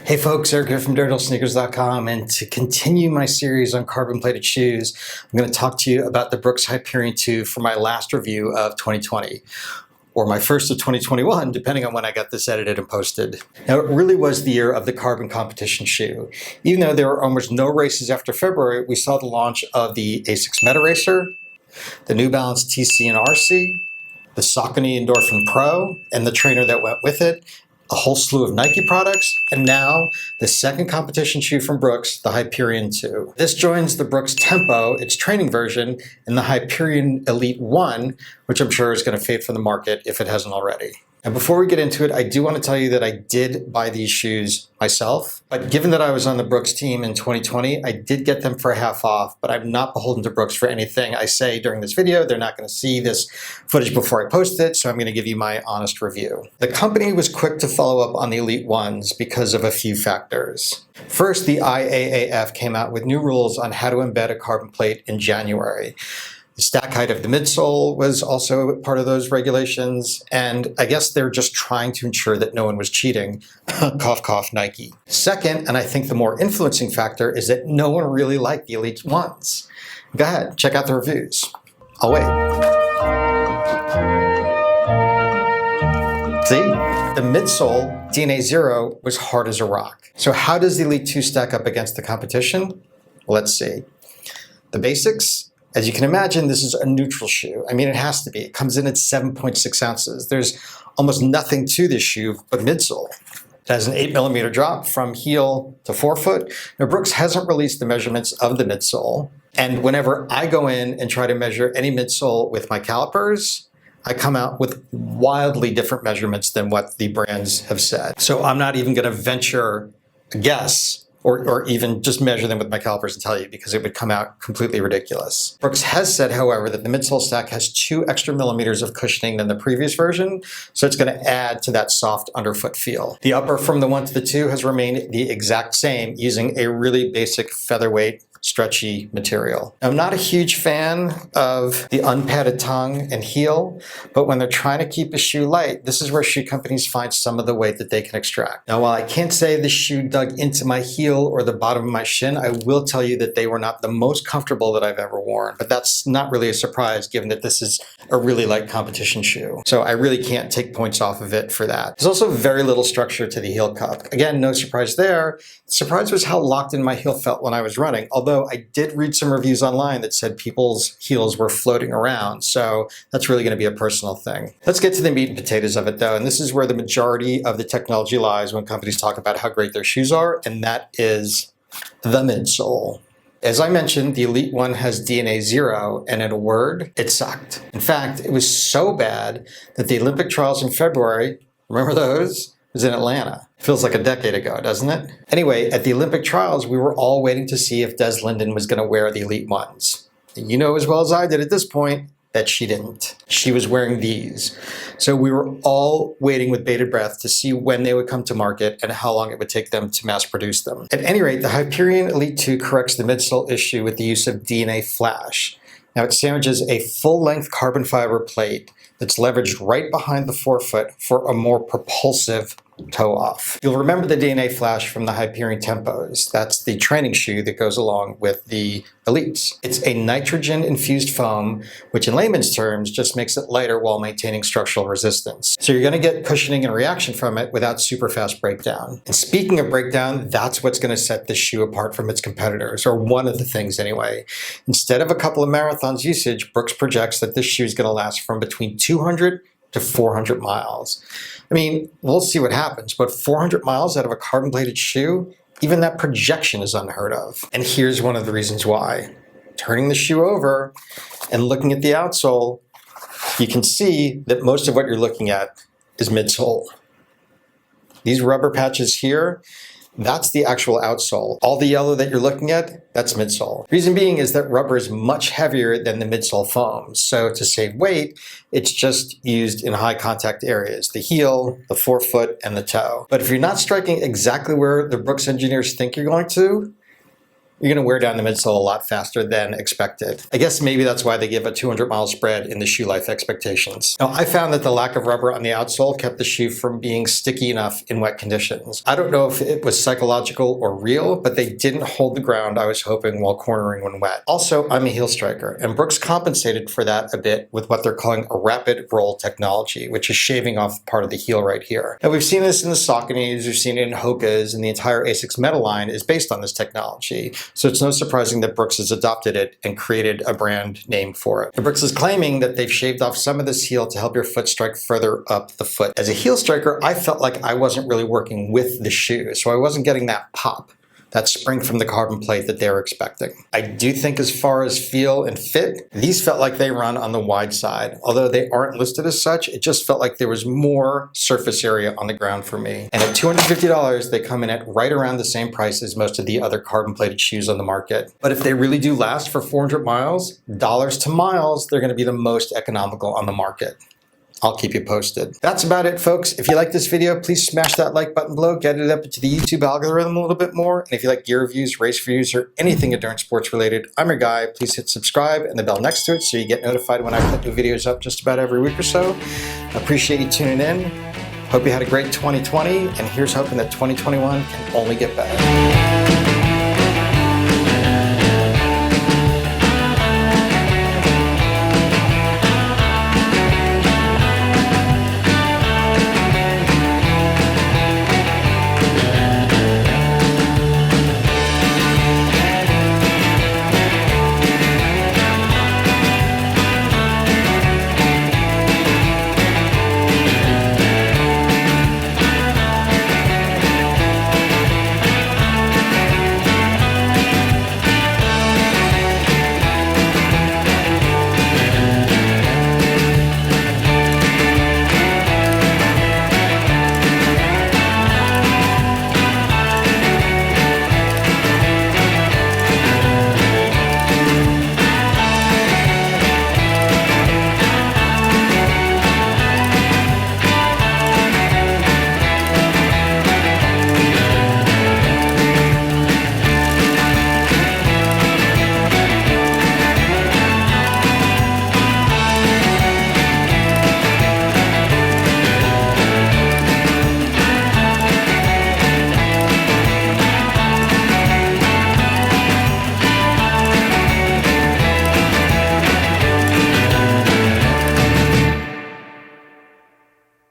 Hey folks, Eric here from DirdleSneakers.com, and to continue my series on carbon-plated shoes, I'm going to talk to you about the Brooks Hyperion 2 for my last review of 2020, or my first of 2021, depending on when I got this edited and posted. Now, it really was the year of the carbon competition shoe. Even though there were almost no races after February, we saw the launch of the Asics Meta Racer, the New Balance TC and RC, the Saucony Endorphin Pro, and the trainer that went with it, a whole slew of Nike products, and now the second competition shoe from Brooks, the Hyperion 2. This joins the Brooks Tempo, its training version, and the Hyperion Elite 1, which I'm sure is going to fade from the market if it hasn't already. And before we get into it, I do want to tell you that I did buy these shoes myself, but given that I was on the Brooks team in 2020, I did get them for half off, but I'm not beholden to Brooks for anything I say during this video. They're not going to see this footage before I post it, so I'm going to give you my honest review. The company was quick to follow up on the Elite 1s because of a few factors. First, the IAAF came out with new rules on how to embed a carbon plate in January. The stack height of the midsole was also part of those regulations, and I guess they're just trying to ensure that no one was cheating. Cough, cough, Nike. Second, and I think the more influencing factor, is that no one really liked the Elite 1s. Go ahead, check out the reviews. I'll wait. See? The midsole, DNA 0, was hard as a rock. So how does the Elite 2 stack up against the competition? Let's see. The basics. As you can imagine, this is a neutral shoe. I mean, it has to be. It comes in at 7.6 ounces. There's almost nothing to this shoe but midsole. It has an 8mm drop from heel to forefoot. Now, Brooks hasn't released the measurements of the midsole. And whenever I go in and try to measure any midsole with my calipers, I come out with wildly different measurements than what the brands have said. So I'm not even going to venture a guess or even just measure them with my calipers and tell you, because it would come out completely ridiculous. Brooks has said, however, that the midsole stack has 2 extra millimeters of cushioning than the previous version, so it's going to add to that soft underfoot feel. The upper from the 1 to the 2 has remained the exact same, using a really basic featherweight stretchy material. Now, I'm not a huge fan of the unpadded tongue and heel, but when they're trying to keep a shoe light, this is where shoe companies find some of the weight that they can extract. Now, while I can't say the shoe dug into my heel or the bottom of my shin, I will tell you that they were not the most comfortable that I've ever worn, but that's not really a surprise given that this is a really light competition shoe. So I really can't take points off of it for that. There's also very little structure to the heel cup. Again, no surprise there. The surprise was how locked in my heel felt when I was running, although I did read some reviews online that said people's heels were floating around, so that's really going to be a personal thing. Let's get to the meat and potatoes of it though, and this is where the majority of the technology lies when companies talk about how great their shoes are, and that is the midsole. As I mentioned, the Elite 1 has DNA 0, and in a word, it sucked. In fact, it was so bad that the Olympic trials in February, remember those? Was in Atlanta. Feels like a decade ago, doesn't it? Anyway, at the Olympic trials, we were all waiting to see if Des Linden was going to wear the Elite 1s. You know as well as I did at this point that she didn't. She was wearing these. So we were all waiting with bated breath to see when they would come to market and how long it would take them to mass produce them. At any rate, the Hyperion Elite 2 corrects the midsole issue with the use of DNA Flash. Now, it sandwiches a full-length carbon fiber plate that's leveraged right behind the forefoot for a more propulsive toe off. You'll remember the DNA Flash from the Hyperion Tempos. That's the training shoe that goes along with the Elites. It's a nitrogen-infused foam, which in layman's terms just makes it lighter while maintaining structural resistance. So you're going to get cushioning and reaction from it without super fast breakdown. And speaking of breakdown, that's what's going to set this shoe apart from its competitors, or one of the things anyway. Instead of a couple of marathons usage, Brooks projects that this shoe is going to last from between 200 to 400 miles. I mean, we'll see what happens, but 400 miles out of a carbon-plated shoe, even that projection is unheard of. And here's one of the reasons why. Turning the shoe over and looking at the outsole, you can see that most of what you're looking at is midsole. These rubber patches here, that's the actual outsole. All the yellow that you're looking at, that's midsole. Reason being is that rubber is much heavier than the midsole foam. So to save weight, it's just used in high contact areas, the heel, the forefoot, and the toe. But if you're not striking exactly where the Brooks engineers think you're going to, you're going to wear down the midsole a lot faster than expected. I guess maybe that's why they give a 200-mile spread in the shoe life expectations. Now, I found that the lack of rubber on the outsole kept the shoe from being sticky enough in wet conditions. I don't know if it was psychological or real, but they didn't hold the ground I was hoping while cornering when wet. Also, I'm a heel striker, and Brooks compensated for that a bit with what they're calling a rapid roll technology, which is shaving off part of the heel right here. Now, we've seen this in the Sauconys, we've seen it in Hoka's, and the entire Asics Meta line is based on this technology. So it's no surprising that Brooks has adopted it and created a brand name for it. And Brooks is claiming that they've shaved off some of this heel to help your foot strike further up the foot. As a heel striker, I felt like I wasn't really working with the shoe, so I wasn't getting that pop, that spring from the carbon plate that they were expecting. I do think as far as feel and fit, these felt like they run on the wide side. Although they aren't listed as such, it just felt like there was more surface area on the ground for me. And at $250, they come in at right around the same price as most of the other carbon plated shoes on the market. But if they really do last for 400 miles, dollars to miles, they're gonna be the most economical on the market. I'll keep you posted. That's about it, folks. If you like this video, please smash that like button below, get it up into the YouTube algorithm a little bit more. And if you like gear reviews, race reviews, or anything endurance sports related, I'm your guy. Please hit subscribe and the bell next to it so you get notified when I put new videos up just about every week or so. I appreciate you tuning in. Hope you had a great 2020, and here's hoping that 2021 can only get better.